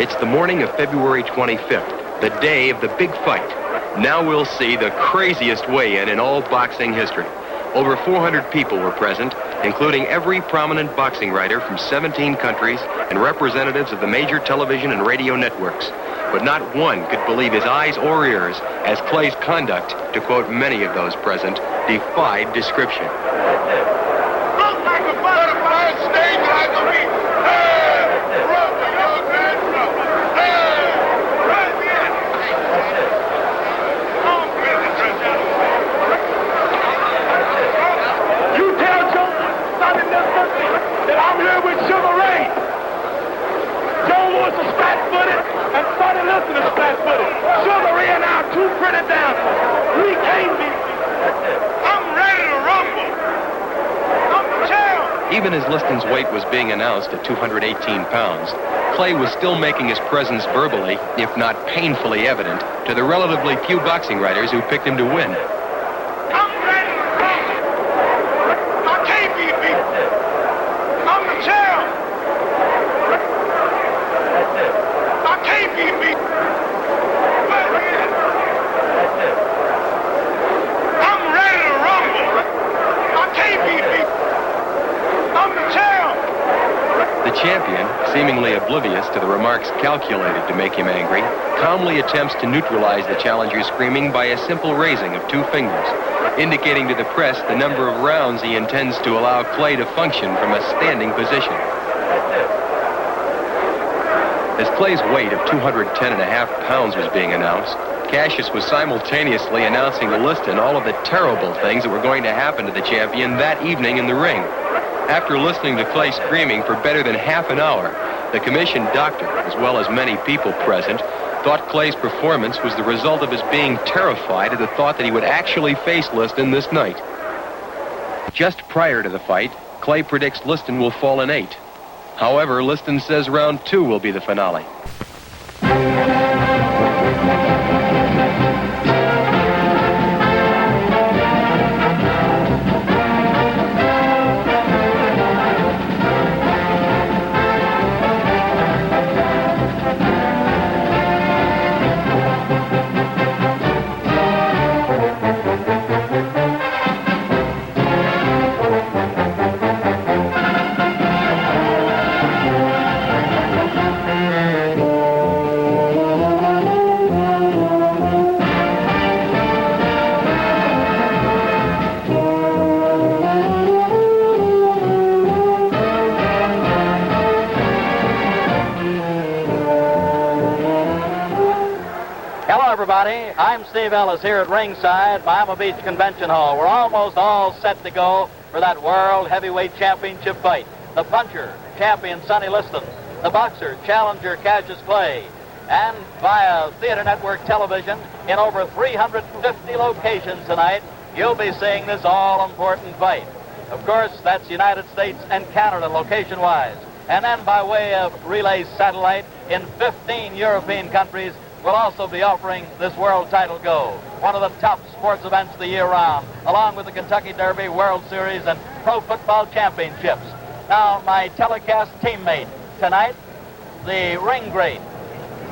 It's the morning of February 25th, the day of the big fight. Now we'll see the craziest weigh-in in all boxing history. Over 400 people were present, including every prominent boxing writer from 17 countries and representatives of the major television and radio networks. But not one could believe his eyes or ears as Clay's conduct, to quote many of those present, defied description. Look like a butterfly stage like a bee. Hey, brother, young man, brother. Hey, right here. Come, you tell Joseph, Sonny Liston, that I'm here with Sugar Ray. Joe Lewis is flat-footed, and Sonny Liston is flat-footed. Sugar Ray and I are two pretty dancers. We can't be. I'm ready to rumble. I'm the champ. Even as Liston's weight was being announced at 218 pounds, Clay was still making his presence verbally, if not painfully evident, to the relatively few boxing writers who picked him to win. I'm ready to rumble. I can't be beat. I'm the champ. I can't be beat. I'm ready to rumble. I can't be beat. I'm the champ. The champion, seemingly oblivious to the remarks calculated to make him angry, calmly attempts to neutralize the challenger's screaming by a simple raising of two fingers, indicating to the press the number of rounds he intends to allow Clay to function from a standing position. As Clay's weight of 210.5 pounds was being announced, Cassius was simultaneously announcing to Liston all of the terrible things that were going to happen to the champion that evening in the ring. After listening to Clay screaming for better than half an hour, the commissioned doctor, as well as many people present, thought Clay's performance was the result of his being terrified at the thought that he would actually face Liston this night. Just prior to the fight, Clay predicts Liston will fall in 8. However, Liston says round 2 will be the finale. I'm Steve Ellis here at ringside, Miami Beach Convention Hall. We're almost all set to go for that World Heavyweight Championship fight. The puncher, champion Sonny Liston. The boxer, challenger Cassius Clay. And via Theater Network television in over 350 locations tonight, you'll be seeing this all-important fight. Of course, that's United States and Canada location-wise. And then by way of relay satellite in 15 European countries, we'll also be offering this world title go, one of the top sports events of the year round, along with the Kentucky Derby, World Series, and Pro Football Championships. Now, my telecast teammate tonight, the ring great,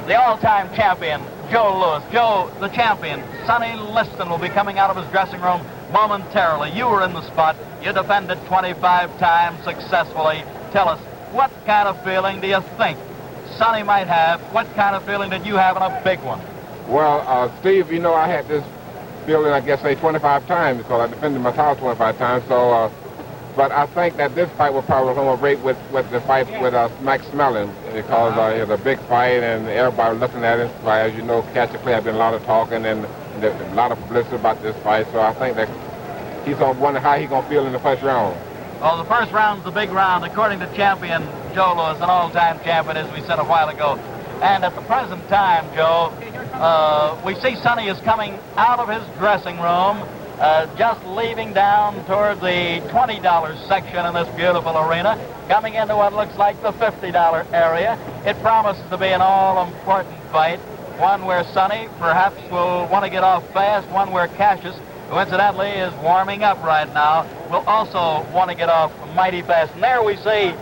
the all-time champion, Joe Lewis. Joe, the champion, Sonny Liston, will be coming out of his dressing room momentarily. You were in the spot. You defended 25 times successfully. Tell us, what kind of feeling do you think Sonny might have? What kind of feeling did you have in a big one? Well, Steve, you know, I had this feeling, I guess, say 25 times because I defended my title 25 times. So, but I think that this fight will probably come rate with the fight with Max Mellon because it's a big fight and everybody looking at it. So, as you know, Cassius Clay has been a lot of talking and a lot of publicity about this fight. So I think that he's going to wonder how he's going to feel in the first round. Well, the first round's the big round, according to champion Joe Lewis, an all-time champion, as we said a while ago. And at the present time, Joe, we see Sonny is coming out of his dressing room, just leaving down toward the $20 section in this beautiful arena, coming into what looks like the $50 area. It promises to be an all-important fight, one where Sonny perhaps will want to get off fast, one where Cassius, who incidentally is warming up right now, will also want to get off mighty fast. And there we see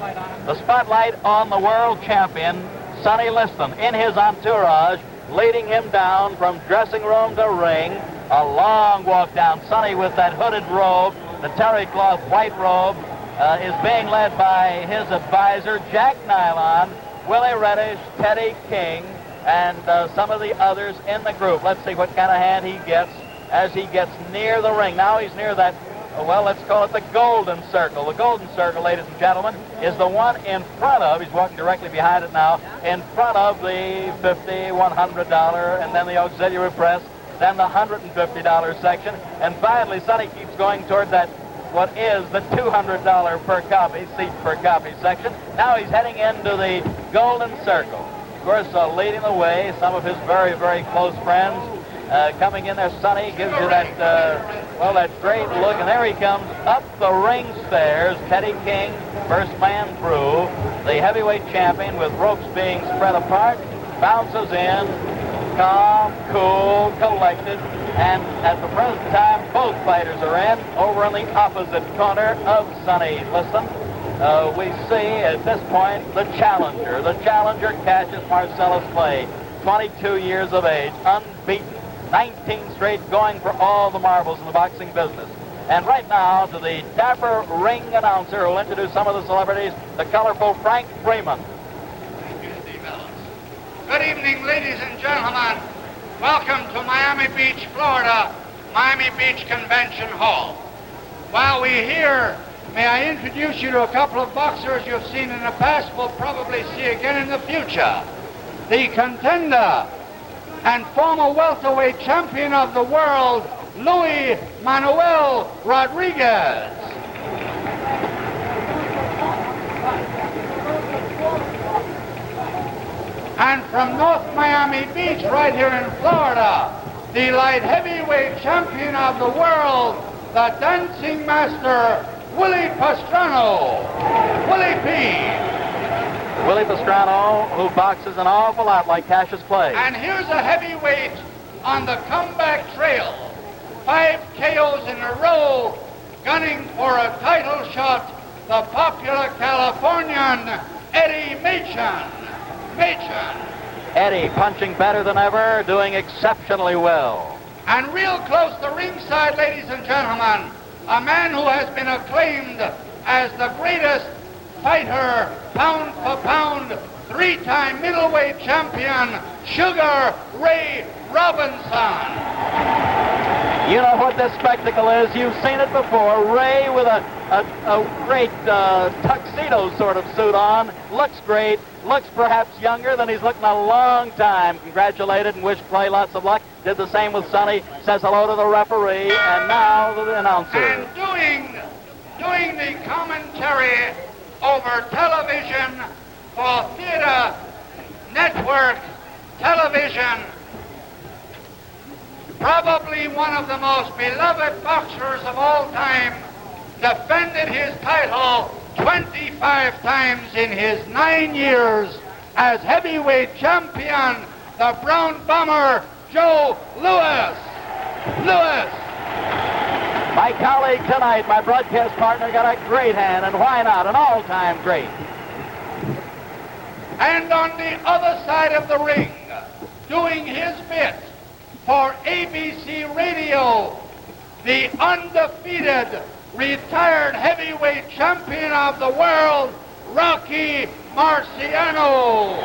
the spotlight on the world champion, Sonny Liston in his entourage, leading him down from dressing room to ring. A long walk down. Sonny with that hooded robe, the terry cloth white robe, is being led by his advisor, Jack Nylon, Willie Reddish, Teddy King, and some of the others in the group. Let's see what kind of hand he gets as he gets near the ring. Now he's near that, well, let's call it the golden circle. The golden circle, ladies and gentlemen, is the one in front of, he's walking directly behind it now, in front of the $50, $100, and then the auxiliary press, then the $150 section, and finally Sonny keeps going toward that, what is the $200 per copy, seat per copy section. Now he's heading into the golden circle. Of course, leading the way, some of his very, very close friends coming in there. Sonny gives you that, well, that great look, and there he comes up the ring stairs. Teddy King, first man through. The heavyweight champion, with ropes being spread apart, bounces in, calm, cool, collected, and at the present time, both fighters are in. Over in the opposite corner of Sonny Liston, we see at this point the challenger Cassius Marcellus Clay, 22 years of age, unbeaten, 19 straight, going for all the marbles in the boxing business. And right now, to the dapper ring announcer who will introduce some of the celebrities, the colorful Frank Freeman. Thank you, Steve Ellis. Good evening, ladies and gentlemen. Welcome to Miami Beach, Florida, Miami Beach Convention Hall. While we're here, may I introduce you to a couple of boxers you've seen in the past, will probably see again in the future. The contender and former welterweight champion of the world, Luis Manuel Rodriguez. And from North Miami Beach, right here in Florida, the light heavyweight champion of the world, the dancing master, Willie Pastrano. Willie P. Willie Pastrano, who boxes an awful lot like Cassius Clay. And here's a heavyweight on the comeback trail. 5 KOs in a row, gunning for a title shot, the popular Californian, Eddie Machen. Eddie punching better than ever, doing exceptionally well. And real close to ringside, ladies and gentlemen, a man who has been acclaimed as the greatest fighter, pound for pound, 3-time middleweight champion, Sugar Ray Robinson. You know what this spectacle is. You've seen it before. Ray with a great tuxedo sort of suit on. Looks great. Looks perhaps younger than he's looked in a long time. Congratulated and wished Clay lots of luck. Did the same with Sonny. Says hello to the referee. And now the announcer. And doing the commentary over television for Theater Network Television, probably one of the most beloved boxers of all time, defended his title 25 times in his 9 years as heavyweight champion, the Brown Bomber, Joe Louis. My colleague tonight, my broadcast partner, got a great hand, and why not? An all-time great. And on the other side of the ring, doing his bit for ABC Radio, the undefeated retired heavyweight champion of the world, Rocky Marciano.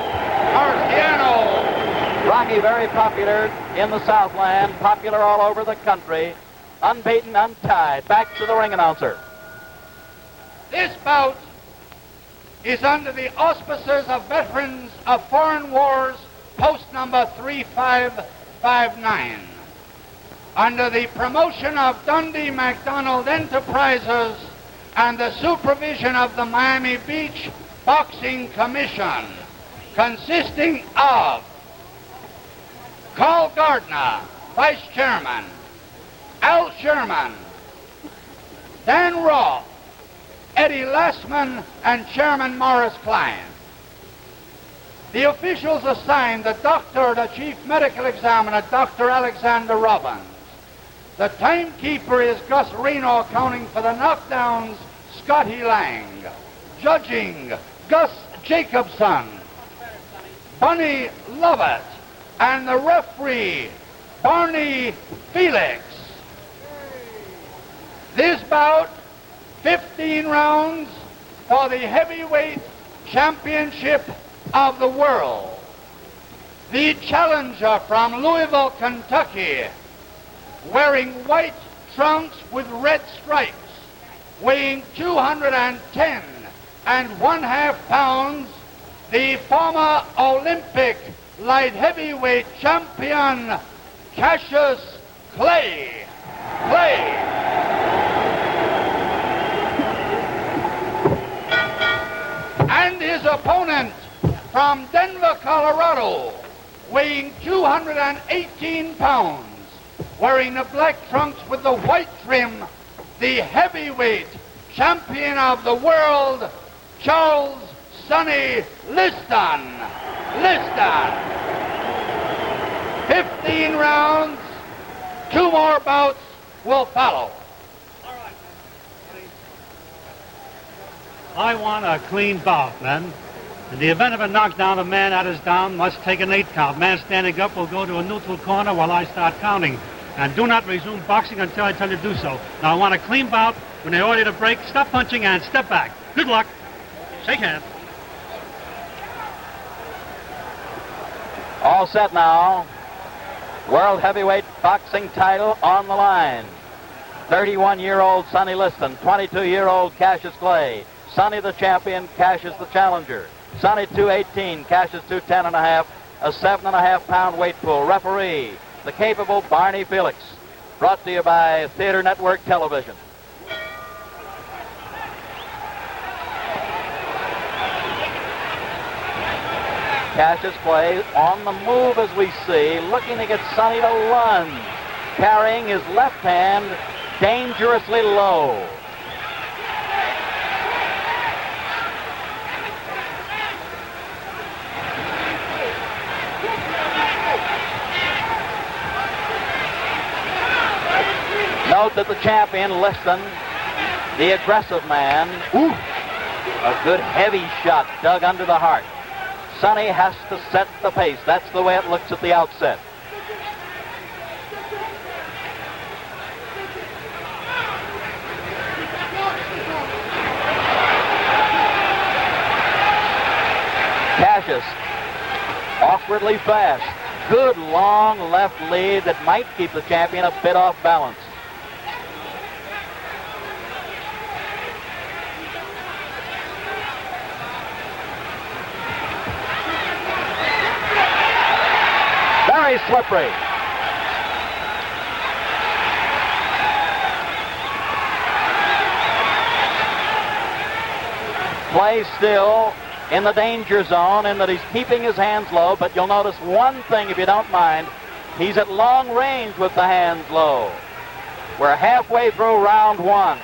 Rocky, very popular in the Southland, popular all over the country, unbeaten, untied. Back to the ring announcer. This bout is under the auspices of Veterans of Foreign Wars, post number 3559. Under the promotion of Dundee McDonald Enterprises and the supervision of the Miami Beach Boxing Commission, consisting of Carl Gardner, Vice Chairman, Al Sherman, Dan Roth, Eddie Lassman, and Chairman Morris Klein. The officials assigned the doctor, the chief medical examiner, Dr. Alexander Robbins. The timekeeper is Gus Reno, accounting for the knockdowns, Scotty Lang. Judging, Gus Jacobson. Bunny Lovett, and the referee, Barney Felix. This bout, 15 rounds for the heavyweight championship of the world. The challenger from Louisville, Kentucky, wearing white trunks with red stripes, weighing 210 1/2 pounds, the former Olympic light heavyweight champion, Cassius Clay. And his opponent from Denver, Colorado, weighing 218 pounds, wearing the black trunks with the white trim, the heavyweight champion of the world, Charles Sonny Liston. 15 rounds, 2 more bouts will follow. I want a clean bout, men. In the event of a knockdown, a man that is down must take an 8 count. Man standing up will go to a neutral corner while I start counting. And do not resume boxing until I tell you to do so. Now, I want a clean bout. When they order you to break, stop punching and step back. Good luck. Shake hands. All set now. World heavyweight boxing title on the line. 31-year-old Sonny Liston, 22-year-old Cassius Clay. Sonny the champion, Cassius the challenger. Sonny 218, Cassius 210.5, a 7.5 pound weight pool. Referee, the capable Barney Felix. Brought to you by Theater Network Television. Cassius Clay on the move as we see, looking to get Sonny to lunge, carrying his left hand dangerously low. Note that the champion, Liston, the aggressive man, a good heavy shot dug under the heart. Sonny has to set the pace. That's the way it looks at the outset. Cassius, awkwardly fast. Good long left lead that might keep the champion a bit off balance. Very slippery. Play still in the danger zone in that he's keeping his hands low, but you'll notice one thing if you don't mind. He's at long range with the hands low. We're halfway through round 1.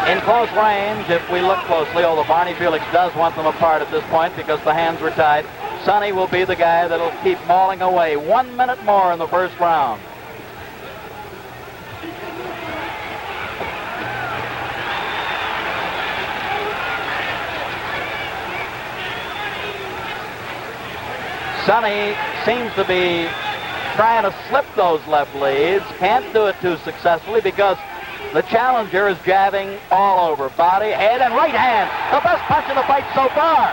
In close range, if we look closely, although Barney Felix does want them apart at this point because the hands were tied, Sonny will be the guy that'll keep mauling away. 1 minute more in the first round. Sonny seems to be trying to slip those left leads. Can't do it too successfully because the challenger is jabbing all over. Body, head, and right hand. The best punch of the fight so far.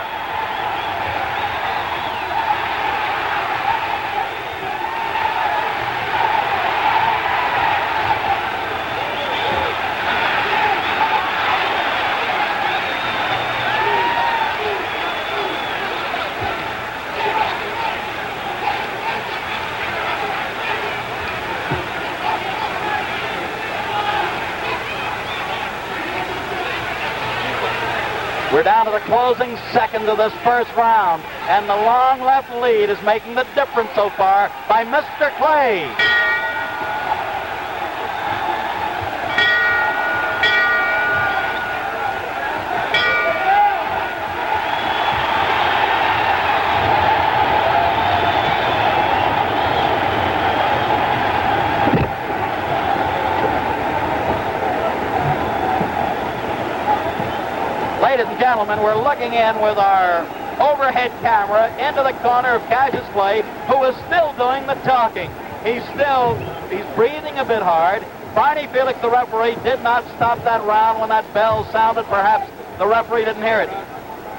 We're down to the closing second of this first round, and the long left lead is making the difference so far by Mr. Clay. Ladies and gentlemen, we're looking in with our overhead camera into the corner of Cassius Clay, who is still doing the talking. He's breathing a bit hard. Barney Felix, the referee, did not stop that round when that bell sounded. Perhaps the referee didn't hear it.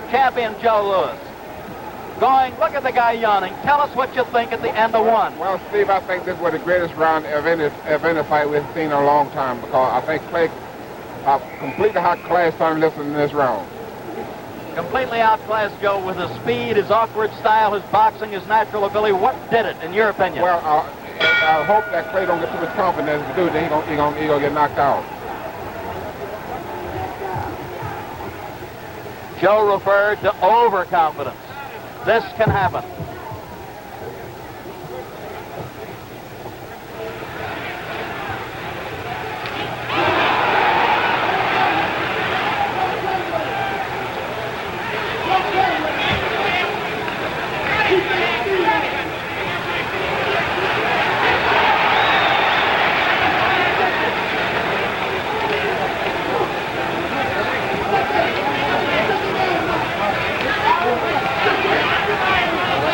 Champion Joe Louis. Look at the guy yawning. Tell us what you think at the end of one. Well, Steve, I think this was the greatest round of any fight we've seen in a long time, because I think Clay completely outclassed Sonny Liston in this round. Completely outclassed Joe with his speed, his awkward style, his boxing, his natural ability. What did it, in your opinion? Well, I hope that Clay don't get too much confidence to do it. Then he gonna get knocked out. Joe referred to overconfidence. This can happen.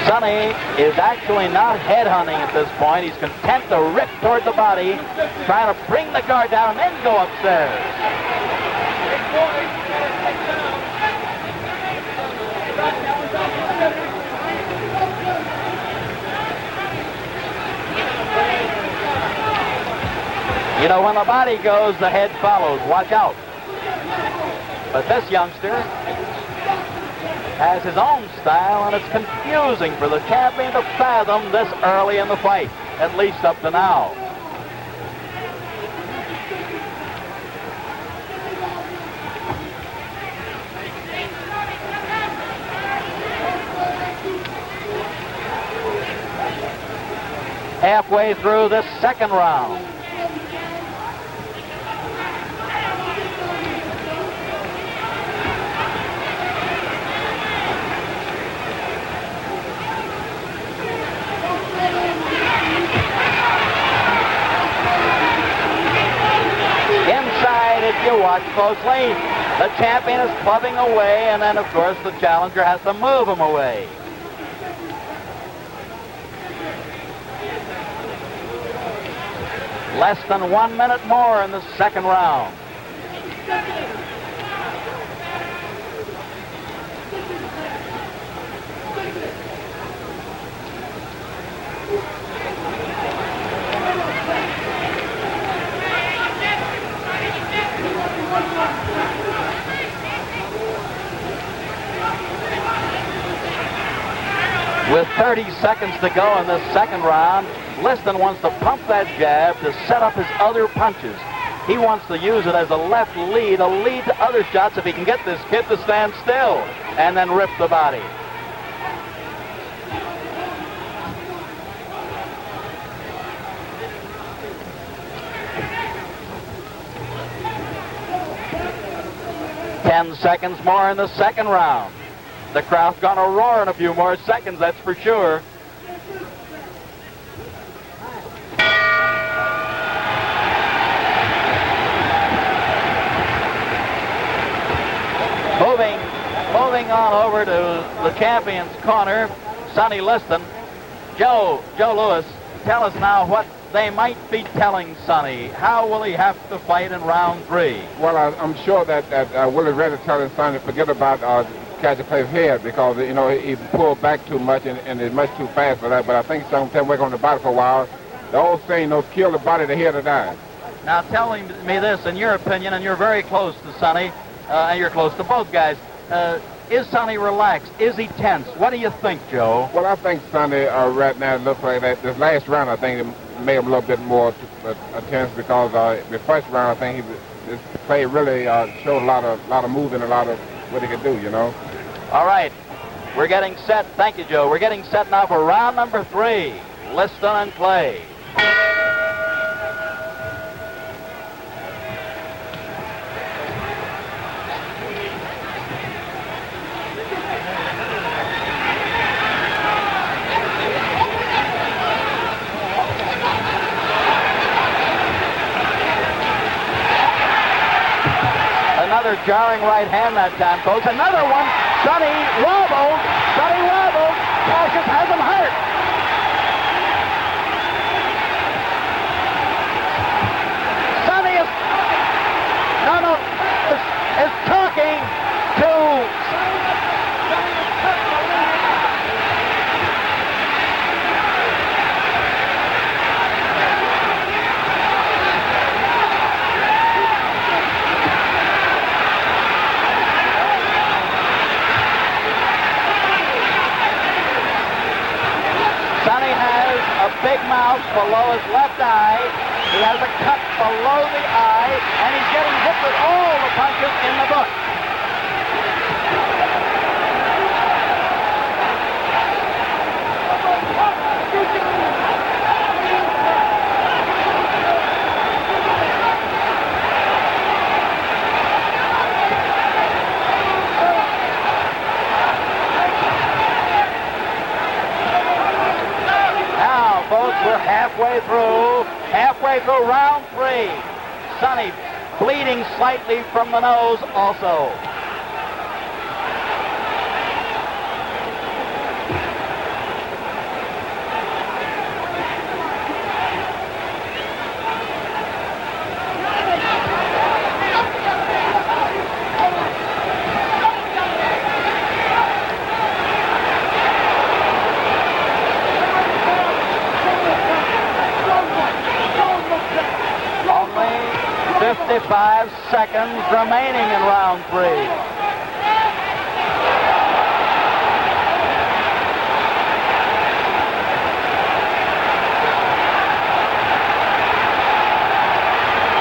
Sonny is actually not headhunting at this point. He's content to rip toward the body, trying to bring the guard down and then go upstairs. You know, when the body goes, the head follows. Watch out. But this youngster has his own style, and it's confusing for the champion to fathom this early in the fight, at least up to now. Halfway through this second round. If you watch closely, the champion is clubbing away, and then, of course, the challenger has to move him away. Less than 1 minute more in the second round. With 30 seconds to go in this second round, Liston wants to pump that jab to set up his other punches. He wants to use it as a left lead, a lead to other shots if he can get this kid to stand still and then rip the body. Ten seconds more in the second round. The crowd's going to roar in a few more seconds, that's for sure. Moving on over to the champion's corner, Sonny Liston. Joe Louis, tell us now what they might be telling Sonny. How will he have to fight in round 3? Well, I'm sure that Willie Reddy telling Sonny to forget about Cassius Clay's head, because he pulled back too much and is much too fast for that. But I think he's going to work on the body for a while. The old saying, kill the body, the head will die. Now tell me this, in your opinion, and you're very close to Sonny, and you're close to both guys. Is Sonny relaxed? Is he tense? What do you think, Joe? Well, I think Sonny right now looks like that. This last round, I think it made him a little bit more tense, because the first round, I think his play really showed a lot of movement, a lot of what he could do, All right, we're getting set. Thank you, Joe. We're getting set now for round number 3. Liston and Clay. Another jarring right hand that time, folks. Another one. Sonny wobbled. Cassius has him hurt. Sonny is talking to... Sonny has a big mouth below his left eye. He has a cut below the eye, and he's getting hit with all the punches in the book. We're halfway through round 3. Sonny bleeding slightly from the nose also. Only 55 seconds remaining in round 3.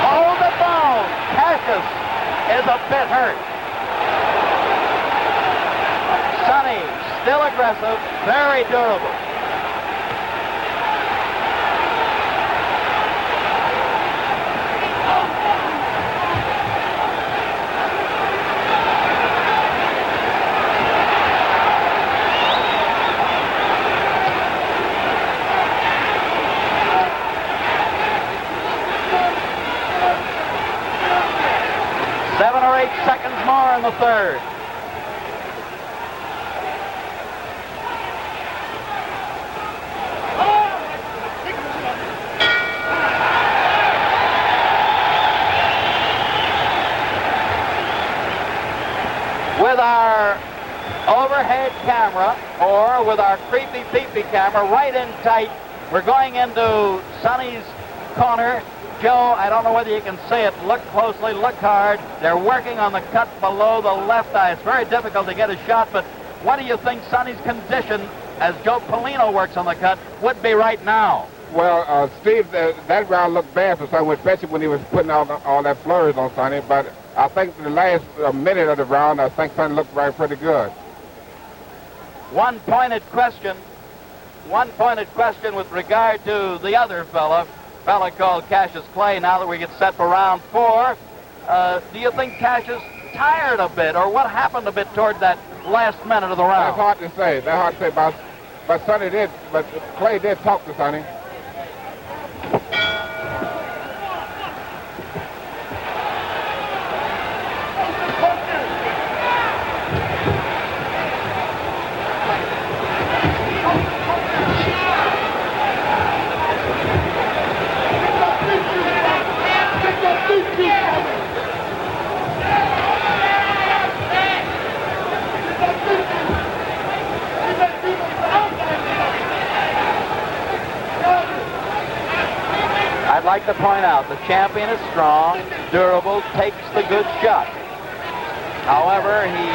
Hold the bone. Cassius is a bit hurt. Sonny, still aggressive, very durable. Seconds more in the third. With our overhead camera, or with our creepy peepee camera right in tight, we're going into Sonny's corner. Joe, I don't know whether you can see it. Look closely, look hard. They're working on the cut below the left eye. It's very difficult to get a shot, but what do you think Sonny's condition, as Joe Polino works on the cut, would be right now? Well, Steve, that round looked bad for Sonny, especially when he was putting all that flurries on Sonny, but I think the last minute of the round, I think Sonny looked pretty good. One pointed question with regard to the other fella called Cassius Clay. Now that we get set for round 4, do you think Cassius tired a bit, or what happened a bit toward that last minute of the round? That's hard to say. But Sonny did, but Clay did talk to Sonny. I'd like to point out the champion is strong, durable, takes the good shot. However, he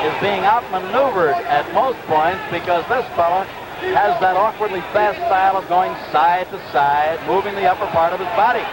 is being outmaneuvered at most points because this fella has that awkwardly fast style of going side to side, moving the upper part of his body.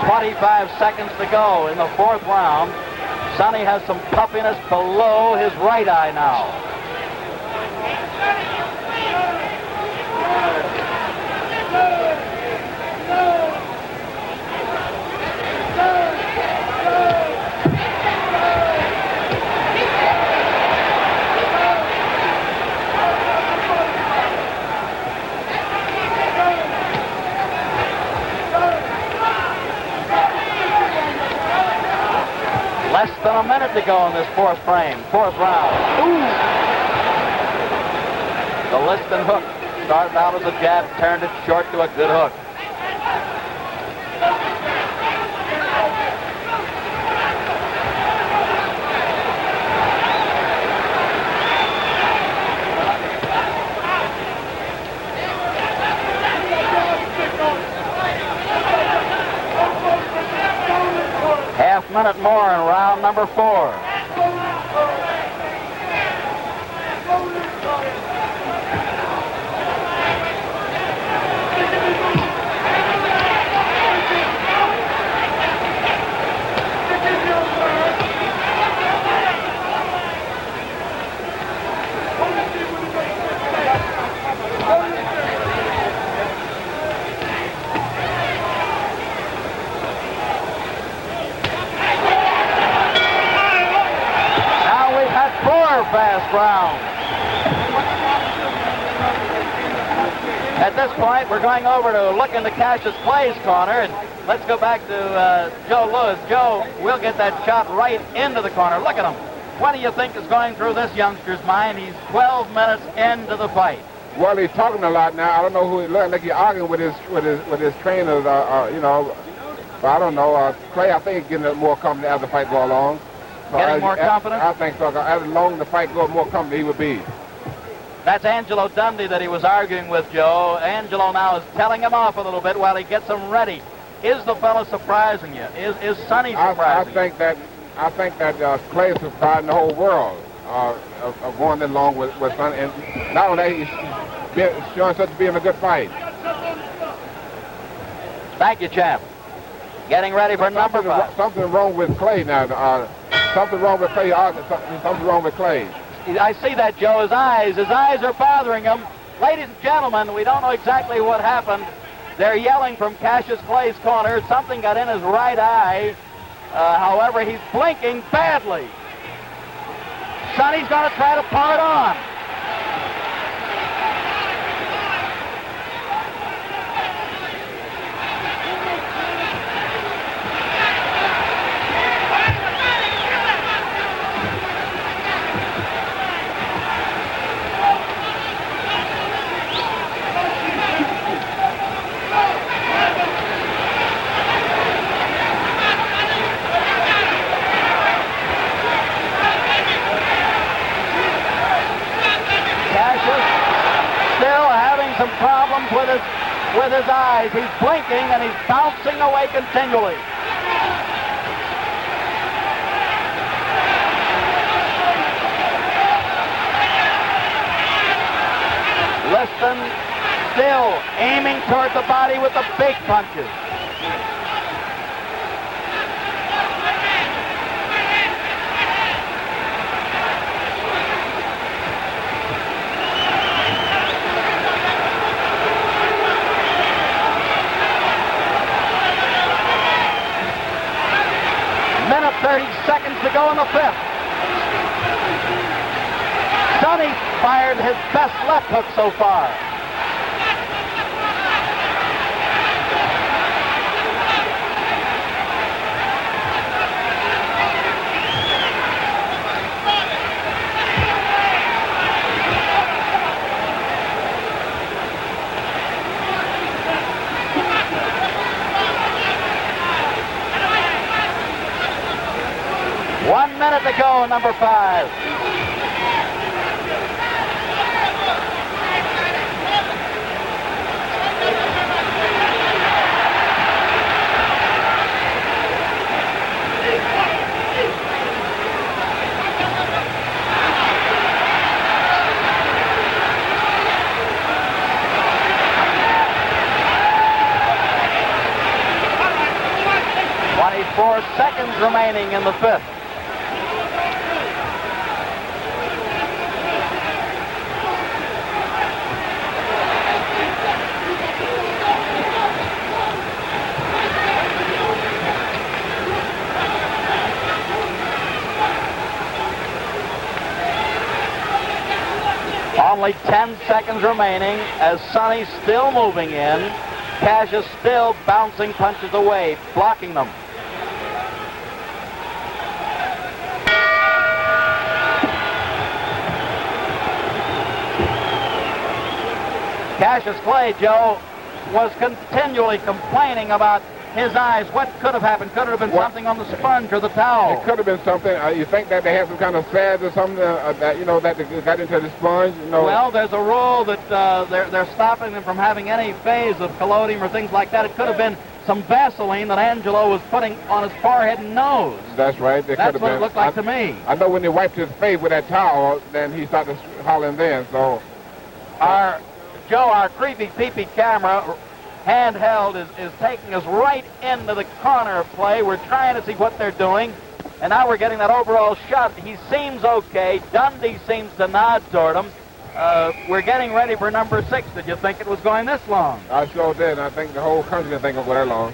25 seconds to go in the fourth round. Sonny has some puffiness below his right eye now. Less than a minute to go in this fourth round. Ooh! The Liston hook started out as a jab, turned it short to a good hook. Half minute more in round number 4. Fast round. At this point, we're going over to look into Cassius Clay's corner, and let's go back to Joe Lewis. Joe, we'll get that shot right into the corner. Look at him. What do you think is going through this youngster's mind? He's 12 minutes into the fight. Well, he's talking a lot now. I don't know who he's looking like. He's arguing with his trainers. You know, but I don't know. Clay, I think he's getting more confident as the fight go along. So Getting more confident? I think so. As long the fight goes, more confident he would be. That's Angelo Dundee that he was arguing with, Joe. Angelo now is telling him off a little bit while he gets him ready. Is the fellow surprising you? Is Sonny surprising I think that Clay is surprising the whole world of going along with Sonny. And not only that, he's showing such to be in a good fight. Thank you, champ. Getting ready for number 5. Something wrong with Clay now. Something wrong with Clay. Something wrong with Clay. I see that, Joe. His eyes are bothering him. Ladies and gentlemen, we don't know exactly what happened. They're yelling from Cassius Clay's corner. Something got in his right eye. However, he's blinking badly. Sonny's going to try to pull it on. Some problems with his eyes. He's blinking and he's bouncing away continually. Liston still aiming toward the body with the big punches. Minute 30 seconds to go in the 5th. Sonny fired his best left hook so far. One minute to go, number 5. 4 seconds remaining in the fifth. Only 10 seconds remaining as Sonny's still moving in. Cassius still bouncing punches away, blocking them. Cassius Clay, Joe, was continually complaining about his eyes. What could have happened? Could it have been something on the sponge or the towel? It could have been something. You think that they have some kind of sads or something that, you know, that got into the sponge? You know? Well, there's a rule that they're stopping them from having any phase of collodium or things like that. It could have been some Vaseline that Angelo was putting on his forehead and nose. That's right. That's what it looked like to me. I know when he wiped his face with that towel, then he started hollering then. So, our creepy peepee camera, handheld, is taking us right into the corner of play. We're trying to see what they're doing, and now we're getting that overall shot. He seems okay. Dundee seems to nod toward him. We're getting ready for number 6. Did you think it was going this long? I sure did. I think the whole country didn't think it would go that long.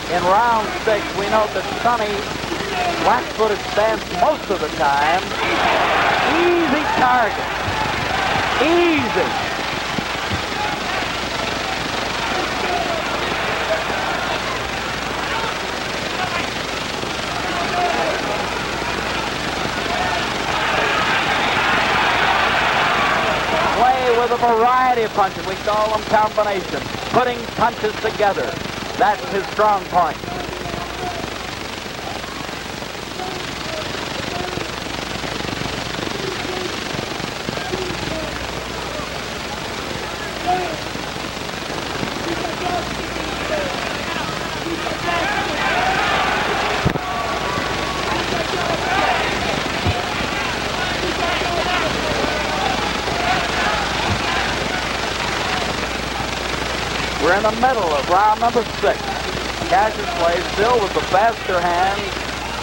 In round 6, we note that Sonny flat-footed stance most of the time. Easy target. Easy. Play with a variety of punches. We call them combinations. Putting punches together. That's his strong point. We're in the middle of round number 6. Cassius Clay still with the faster hands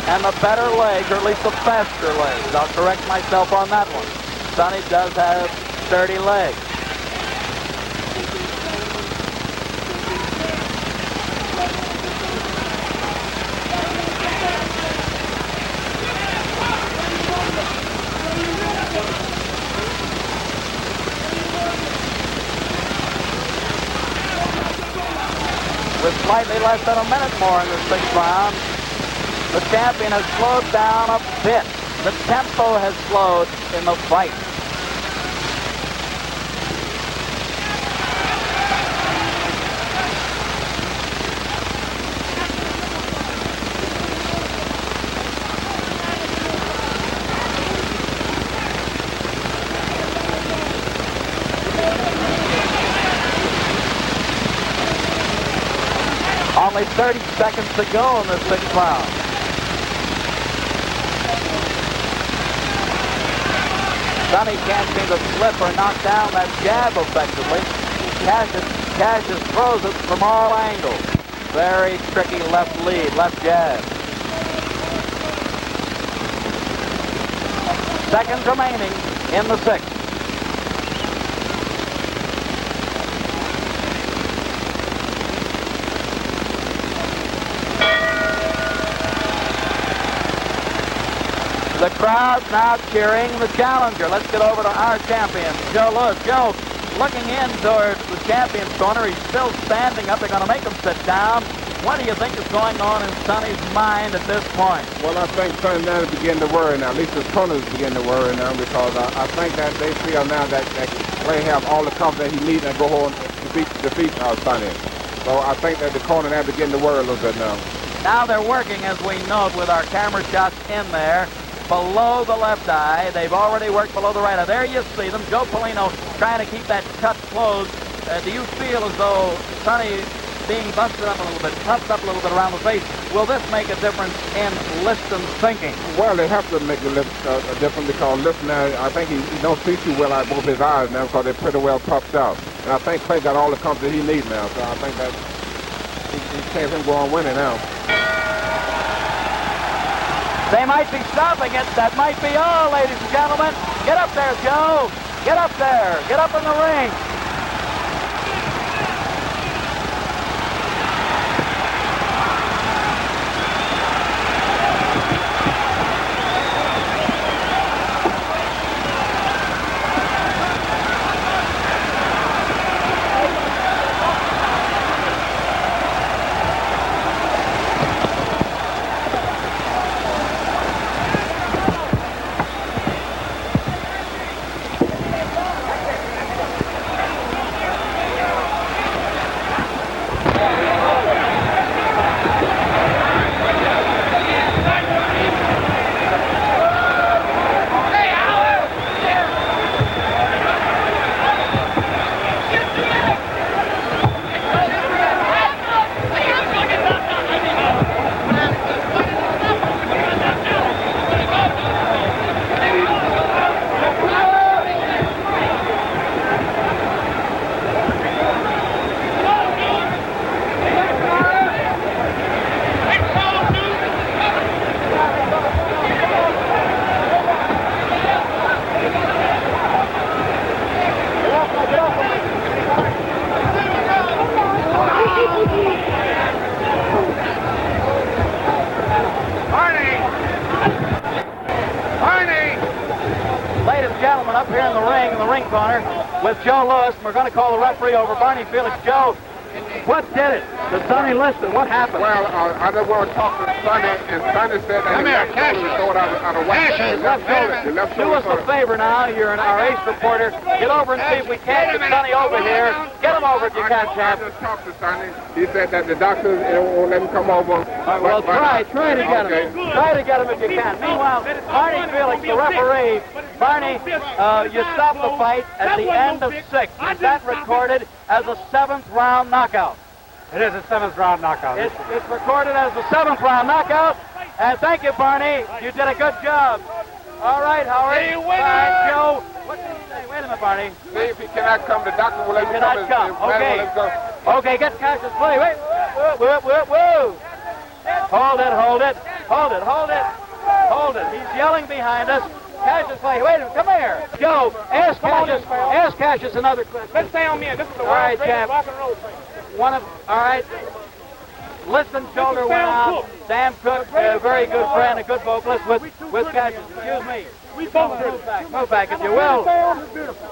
and the better legs, or at least the faster legs. I'll correct myself on that one. Sonny does have sturdy legs. With slightly less than a minute more in the 6th round, the champion has slowed down a bit. The tempo has slowed in the fight. Only 30 seconds to go in the 6th round. Sonny can't seem to slip or knock down that jab effectively. Cassius throws it from all angles. Very tricky left lead, left jab. Seconds remaining in the 6th. The crowd's now cheering the challenger. Let's get over to our champion, Joe Lewis. Joe, looking in towards the champion's corner, he's still standing up. They're going to make him sit down. What do you think is going on in Sonny's mind at this point? Well, I think Sonny now is beginning to worry now. At least his corners begin to worry now, because I think that they feel now that Clay have all the confidence he needs and go on to defeat Sonny. So I think that the corner now beginning to worry a little bit now. Now they're working, as we note, with our camera shots in there, below the left eye. They've already worked below the right eye. There you see them. Joe Polino trying to keep that cut closed. Do you feel as though Sonny being busted up a little bit, puffed up a little bit around the face, will this make a difference in Liston's thinking? Well, they have to make a difference because Liston now, I think he don't see too well out of both his eyes now because they're pretty well puffed out. And I think Clay got all the confidence he needs now, so I think that he can't him go on winning now. They might be stopping it. That might be all, ladies and gentlemen. Get up there, Joe. Get up there. Get up in the ring. Up here in the ring corner with Joe Lewis, and we're going to call the referee over. Barney Felix. Joe, what did it to Sonny Liston? What happened? Well, I just want to talk to Sonny, and Sonny said that he throw it out of whack. Do us a favor now. You're our ace reporter. Get over and see if we can't get Sonny over here. Get him over if you can, champ. I just talked to Sonny. He said that the doctors won't let him come over. Well, try to get him. Try to get him if you can. Meanwhile, Barney Felix, the referee. Barney, you stopped the fight at the end of 6. Is that recorded as a 7th round knockout? It is a 7th round knockout. It's recorded as the 7th round knockout. And thank you, Barney. You did a good job. All right, Howard. Hey, winner! Joe. What did he say? Wait a minute, Barney. See if he cannot come. The doctor will let him come. Okay. Okay, get Cassius. Wait. Whoa. Hold it. He's yelling behind us. Cassius, wait a minute, come here. Joe, ask Cassius another question. Let's stay on me. This is the All right, world's greatest champ. rock and roll thing. All right. Liston's shoulder went out. Sam Cooke, a very good friend, a good vocalist with Cassius. Excuse me. We both Move back, if you will.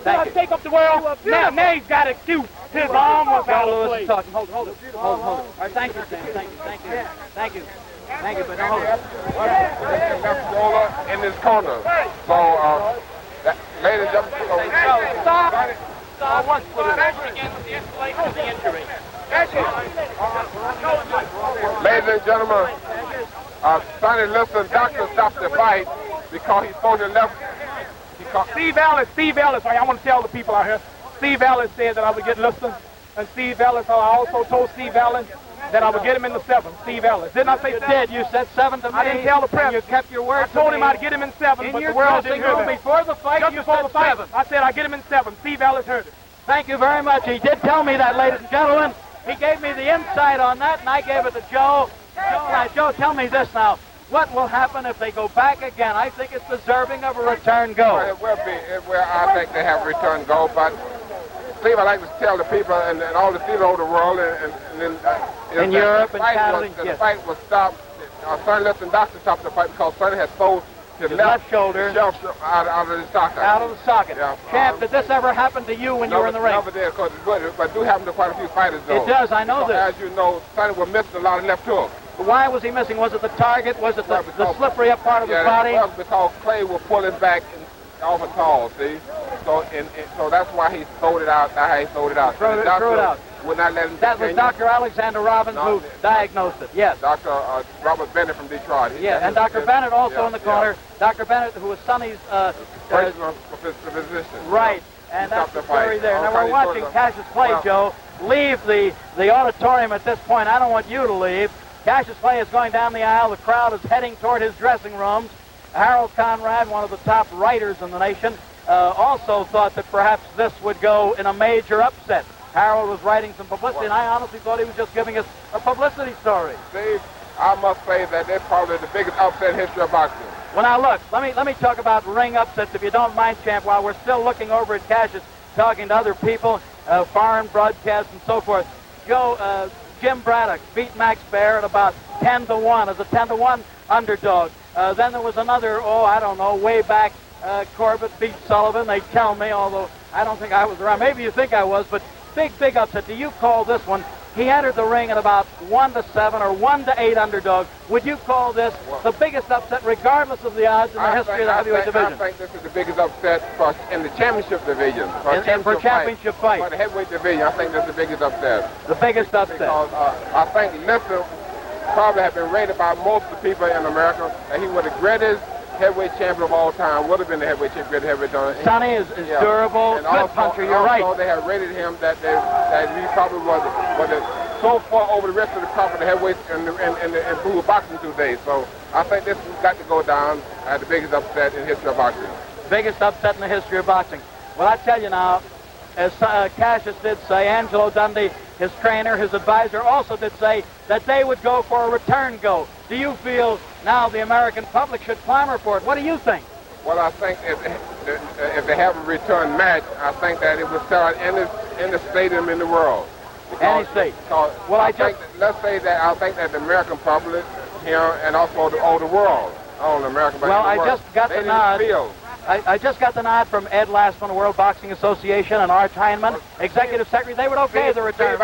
Thank you. Take up the world. Now he's got an excuse. His arm was out Joe of Lewis is place. talking. Hold it. All right, thank you, Sam. Thank you, but now hold it. Left shoulder in this corner. So, ladies and gentlemen, Stop. Once put it again with the escalation of the injury. ladies and gentlemen, Sonny Liston, doctor stopped the fight because he threw the left. Steve Ellis, I want to tell the people out here. Steve Ellis said that I would get Liston, and Steve Ellis, I also told Steve Ellis that I would get him in the 7th. Steve Ellis. Didn't I say You 7? did. You said 7 to me. I didn't tell the press. You kept your word. I told him I'd get him in 7, but the world didn't hear that. Before the fight, Just you before said the fight, 7. I said I'd get him in 7. Steve Ellis heard it. Thank you very much. He did tell me that, ladies and gentlemen. He gave me the insight on that, and I gave it to Joe. Joe, tell me this now. What will happen if they go back again? I think it's deserving of a return go. It will be. I think they have a return go, but Steve, I like to tell the people and all the theater over the world in Europe and Canada, the fight was stopped. Sonny Liston doctor stopped the fight because Sonny had sold his left shoulder out of the socket. Out of the socket. Yeah. Champ, did this ever happen to you when you were in the ring? Never did, because it's good. But it do happen to quite a few fighters, though. It does. I know this. As you know, Sonny was missing a lot of left hooks. Why was he missing? Was it the target? Was it the slippery up part of his body? Well, because Clay was pulling back off a tall, see? So that's why he sold it out. That's how he sold it out. Threw it out. Would not let him. That was Dr. Alexander Robbins who diagnosed it. Yes. Dr. Robert Bennett from Detroit. And Dr. Bennett also in the corner. Dr. Bennett, who was Sonny's personal physician. Right. And that's the story there. Now we're watching Cassius play, Well, Joe. Leave the auditorium at this point. I don't want you to leave. Cassius Clay is going down the aisle. The crowd is heading toward his dressing rooms. Harold Conrad, one of the top writers in the nation, also thought that perhaps this would go in a major upset. Harold was writing some publicity, and I honestly thought he was just giving us a publicity story. Steve, I must say that they're probably the biggest upset in history of boxing. Well, now look, let me talk about ring upsets, if you don't mind, champ, while we're still looking over at Cassius, talking to other people, foreign broadcasts and so forth. Joe, Jim Braddock beat Max Baer at about 10-1 as a 10-1 underdog. Then there was another, I don't know, way back, Corbett beat Sullivan, they tell me, although I don't think I was around. Maybe you think I was, but big upset. Do you call this one? He entered the ring at about 1-7 or 1-8 underdog. Would you call this the biggest upset, regardless of the odds in the history of the heavyweight division? I think this is the biggest upset in the championship division. For championship fight. For the heavyweight division, I think this is the biggest upset. The biggest upset. Because I think Liston probably have been rated by most of the people in America that he was the greatest heavyweight champion of all time. Would have been the heavyweight champion, heavyweight champion. Sonny is durable, and good also, puncher. You're right. Also, they have rated him that he probably was so far over the rest of the top of the heavyweights in blue boxing today. So I think this has got to go down as the biggest upset in the history of boxing. Biggest upset in the history of boxing. Well, I tell you now, as Cassius did say, Angelo Dundee, his trainer, his advisor, also did say that they would go for a return go. Do you feel now the American public should clamor for it? What do you think? Well, I think if they have a return match, I think that it would sell out any stadium in the world. Any state. Well, I think that the American public here and also the world, not only America, but well, the world, I just got the nod. I just got the nod from Ed Lastman, World Boxing Association, and Arch Heineman, Executive Secretary. They would okay the return.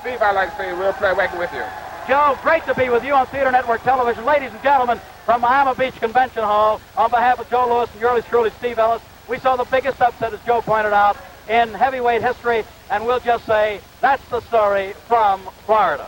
Steve, I'd like to say we'll play working with you. Joe, great to be with you on Theater Network Television. Ladies and gentlemen, from Miami Beach Convention Hall, on behalf of Joe Louis and yours truly, Steve Ellis, we saw the biggest upset, as Joe pointed out, in heavyweight history, and we'll just say that's the story from Florida.